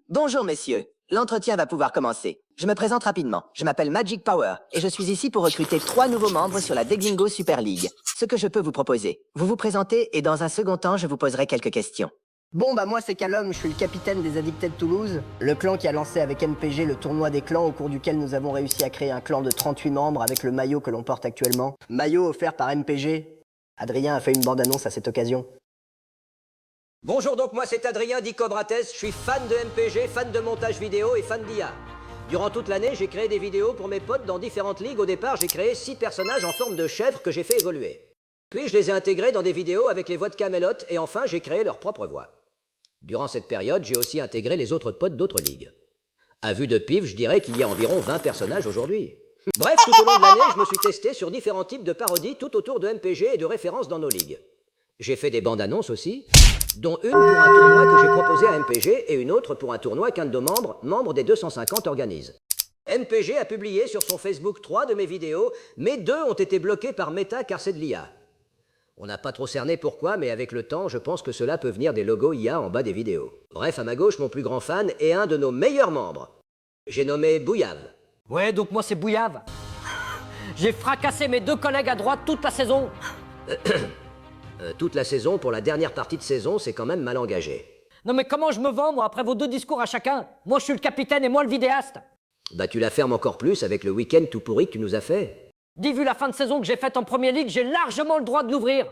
Bonjour messieurs, l'entretien va pouvoir commencer. Je me présente rapidement, je m'appelle Magic Power et je suis ici pour recruter 3 nouveaux membres sur la Deglingo Super League. Ce que je peux vous proposer, vous vous présentez et dans un second temps je vous poserai quelques questions. Bon bah moi c'est Callum, je suis le capitaine des Addicted Toulouse, le clan qui a lancé avec MPG le tournoi des clans au cours duquel nous avons réussi à créer un clan de 38 membres avec le maillot que l'on porte actuellement. Maillot offert par MPG. Adrien a fait une bande-annonce à cette occasion. Bonjour, donc moi c'est Adrien dit Cobrates, je suis fan de MPG, fan de montage vidéo et fan d'IA. Durant toute l'année, j'ai créé des vidéos pour mes potes dans différentes ligues. Au départ, j'ai créé 6 personnages en forme de chèvre que j'ai fait évoluer. Puis je les ai intégrés dans des vidéos avec les voix de Camelot et enfin j'ai créé leur propre voix. Durant cette période, j'ai aussi intégré les autres potes d'autres ligues. À vue de pif, je dirais qu'il y a environ 20 personnages aujourd'hui. Bref, tout au long de l'année, je me suis testé sur différents types de parodies tout autour de MPG et de références dans nos ligues. J'ai fait des bandes annonces aussi, dont une pour un tournoi que j'ai proposé à MPG et une autre pour un tournoi qu'un de nos membres des 250 organise. MPG a publié sur son Facebook 3 de mes vidéos, mais 2 ont été bloquées par Meta car c'est de l'IA. On n'a pas trop cerné pourquoi, mais avec le temps, je pense que cela peut venir des logos IA en bas des vidéos. Bref, à ma gauche, mon plus grand fan est un de nos meilleurs membres. J'ai nommé Bouillave. Ouais, donc moi c'est Bouillave. J'ai fracassé mes 2 collègues à droite toute la saison. Toute la saison, pour la dernière partie de saison, c'est quand même mal engagé. Non mais comment je me vends, moi, après vos 2 discours à chacun? Moi je suis le capitaine et moi le vidéaste. Bah tu la fermes encore plus avec le week-end tout pourri que tu nous as fait. Dis, vu la fin de saison que j'ai faite en Premier League, j'ai largement le droit de l'ouvrir.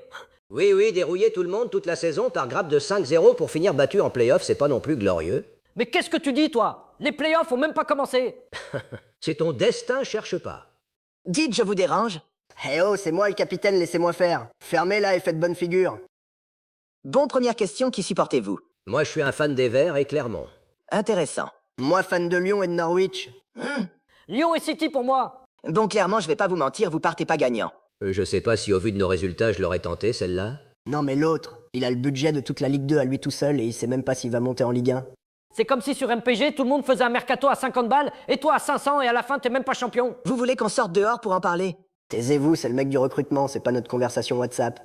Oui, dérouiller tout le monde toute la saison par grappe de 5-0 pour finir battu en play-off, c'est pas non plus glorieux. Mais qu'est-ce que tu dis, toi? Les playoffs ont même pas commencé. C'est ton destin, cherche pas. Dites, je vous dérange? Eh oh, c'est moi le capitaine, laissez-moi faire. Fermez là et faites bonne figure. Bon, première question, qui supportez-vous? Moi je suis un fan des Verts et Clermont. Intéressant. Moi fan de Lyon et de Norwich. Lyon et City pour moi. Bon, clairement, je vais pas vous mentir, vous partez pas gagnant. Je sais pas si au vu de nos résultats je l'aurais tenté celle-là. Non mais l'autre, il a le budget de toute la Ligue 2 à lui tout seul et il sait même pas s'il va monter en Ligue 1. C'est comme si sur MPG, tout le monde faisait un mercato à 50 balles et toi à 500 et à la fin t'es même pas champion. Vous voulez qu'on sorte dehors pour en parler? Taisez-vous, c'est le mec du recrutement, c'est pas notre conversation WhatsApp.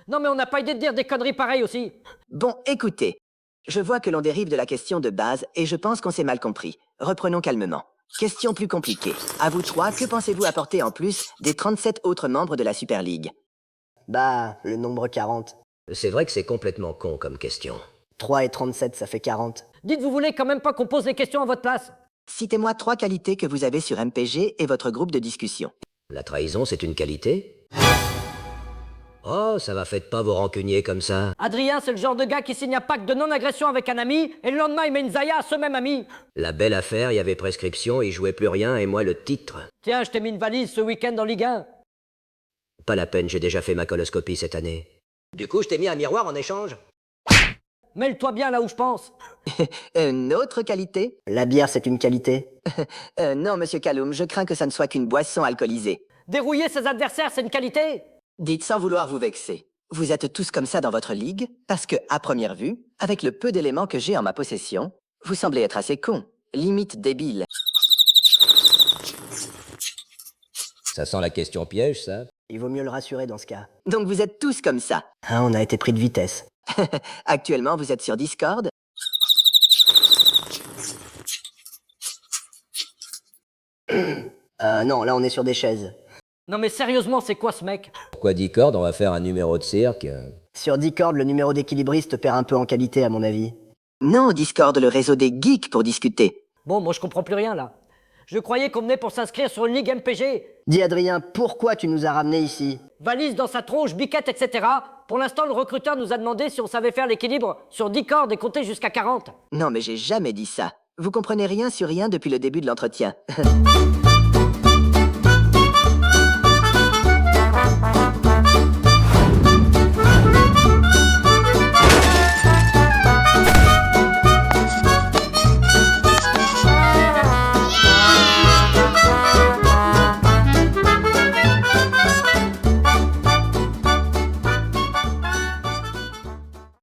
Non mais on n'a pas idée de dire des conneries pareilles aussi. Bon, écoutez. Je vois que l'on dérive de la question de base et je pense qu'on s'est mal compris. Reprenons calmement. Question plus compliquée. À vous 3, que pensez-vous apporter en plus des 37 autres membres de la Super League? Bah, le nombre 40. C'est vrai que c'est complètement con comme question. 3 et 37, ça fait 40. Dites, vous voulez quand même pas qu'on pose des questions à votre place? Citez-moi 3 qualités que vous avez sur MPG et votre groupe de discussion. La trahison, c'est une qualité? Oh, ça va, faites pas vos rancuniers comme ça. Adrien, c'est le genre de gars qui signe un pacte de non-agression avec un ami et le lendemain il met une zaya à ce même ami. La belle affaire, il y avait prescription, il jouait plus rien et moi le titre. Tiens, je t'ai mis une valise ce week-end en Ligue 1. Pas la peine, j'ai déjà fait ma coloscopie cette année. Du coup, je t'ai mis un miroir en échange. Mêle-toi bien là où je pense. Une autre qualité? La bière, c'est une qualité. Non, monsieur Callum, je crains que ça ne soit qu'une boisson alcoolisée. Dérouiller ses adversaires, c'est une qualité. Dites sans vouloir vous vexer. Vous êtes tous comme ça dans votre ligue parce que, à première vue, avec le peu d'éléments que j'ai en ma possession, vous semblez être assez con, limite débile. Ça sent la question piège, ça. Il vaut mieux le rassurer dans ce cas. Donc vous êtes tous comme ça. Hein, on a été pris de vitesse. Actuellement, vous êtes sur Discord. Non, là on est sur des chaises. Non mais sérieusement, c'est quoi ce mec? Pourquoi Discord, on va faire un numéro de cirque? Sur Discord, le numéro d'équilibriste perd un peu en qualité à mon avis. Non, Discord, le réseau des geeks pour discuter. Bon, moi je comprends plus rien là. Je croyais qu'on venait pour s'inscrire sur une ligue MPG. Dis Adrien, pourquoi tu nous as ramenés ici? Valise dans sa tronche, biquette, etc. Pour l'instant, le recruteur nous a demandé si on savait faire l'équilibre sur 10 cordes et compter jusqu'à 40. Non, mais j'ai jamais dit ça. Vous comprenez rien sur rien depuis le début de l'entretien.